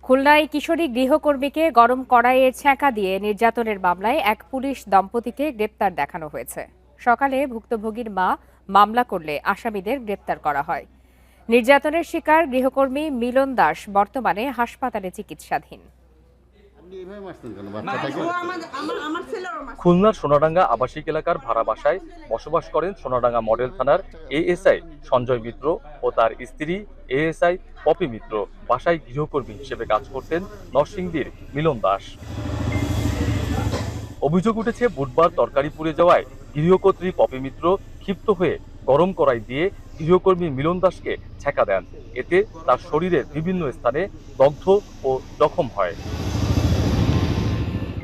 খুলনায় কিশোরী গৃহকর্মীকে গরম কড়াইয়ে ছ্যাঁকা দিয়ে নির্যাতনের মামলায় এক পুলিশ দম্পতিকে গ্রেপ্তার দেখানো হয়েছে। সকালে ভুক্তভোগীর মা মামলা করলে আসামিদের গ্রেপ্তার করা হয়। নির্যাতনের শিকার গৃহকর্মী মিলন দাস বর্তমানে হাসপাতালে চিকিৎসাধীন। খুলনার সোনাডাঙ্গা আবাসিক এলাকার ভাড়া বাসায় বসবাস করেন সোনাডাঙ্গা মডেল থানার এএসআই সঞ্জয় মিত্র ও তার স্ত্রী এএসআই পপি মিত্র। বাসায় গৃহকর্মী হিসেবে কাজ করতেন নরসিংদীর মিলন দাস। অভিযোগ উঠেছে বুধবার তরকারি পুড়ে যাওয়ায় গৃহকর্ত্রী পপি মিত্র ক্ষিপ্ত হয়ে গরম কড়াই দিয়ে গৃহকর্মী মিলন দাসকে ছ্যাঁকা দেন। এতে তার শরীরের বিভিন্ন স্থানে দগ্ধ ও জখম হয়।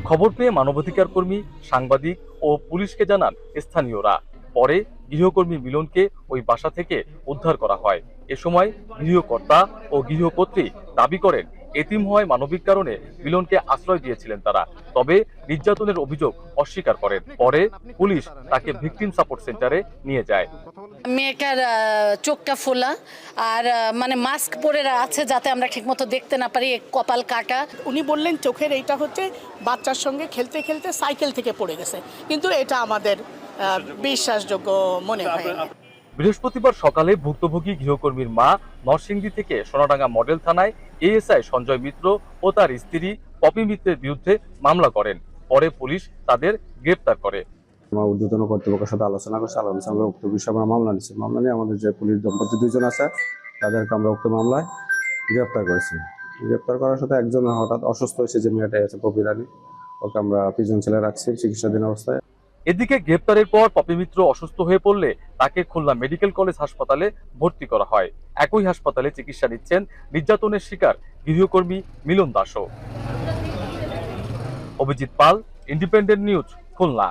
খবর পেয়ে মানবাধিকার কর্মী, সাংবাদিক ও পুলিশকে জানান স্থানীয়রা। পরে গৃহকর্মী মিলনকে ওই বাসা থেকে উদ্ধার করা হয়। এ সময় গৃহকর্তা ও গৃহকর্ত্রী দাবি করেন এতিম হওয়ায় মানবিক কারণে মিলনকে আশ্রয় দিয়েছিলেন তারা, তবে নির্যাতনের অভিযোগ অস্বীকার করেন। পরে পুলিশ তাকে ভিকটিম সাপোর্ট সেন্টারে নিয়ে যায়। মেয়েটার চোখটা ফোলা আর মানে মাস্ক পরে আছে যাতে আমরা ঠিকমতো দেখতে না পারি, কপাল কাটা। উনি বললেন চোখের এইটা হচ্ছে বাচ্চার সঙ্গে খেলতে খেলতে সাইকেল থেকে পড়ে গেছে, কিন্তু এটা আমাদের বিশ্বাসযোগ্য মনে হয়। বৃহস্পতিবার সকালে ভুক্তভোগী গৃহকর্মীর মা নরসিংদী থেকে সোনাডাঙ্গা মডেল থানায় এএসআই সঞ্জয় মিত্র ও তার স্ত্রী পপি মিত্রের বিরুদ্ধে মামলা করেন। পরে পুলিশ তাদের গ্রেপ্তার করে। আমার ঊর্ধ্বতন কর্তৃপক্ষের সাথে আলোচনা করছে, আমরা উক্ত বিষয়ে আমরা মামলা নিচ্ছি। মামলা নিয়ে আমাদের যে পুলিশ দম্পতি দুইজন আছে তাদেরকে আমরা উক্ত মামলায় গ্রেপ্তার করেছি। গ্রেপ্তার করার সাথে একজন হঠাৎ অসুস্থ হয়েছে, যে মেয়েটাই আছে পপি রানী, ওকে আমরা প্রিজন সেলে রাখছি চিকিৎসাধীন অবস্থায়। এদিকে গ্রেপ্তারের পর পপি মিত্র অসুস্থ হয়ে পড়লে তাকে খুলনা মেডিকেল কলেজ হাসপাতালে ভর্তি করা হয়। একই হাসপাতালে চিকিৎসা নিচ্ছেন নির্যাতনের শিকার গৃহকর্মী মিলন দাসও। অভিজিৎ পাল, ইন্ডিপেন্ডেন্ট নিউজ, খুলনা।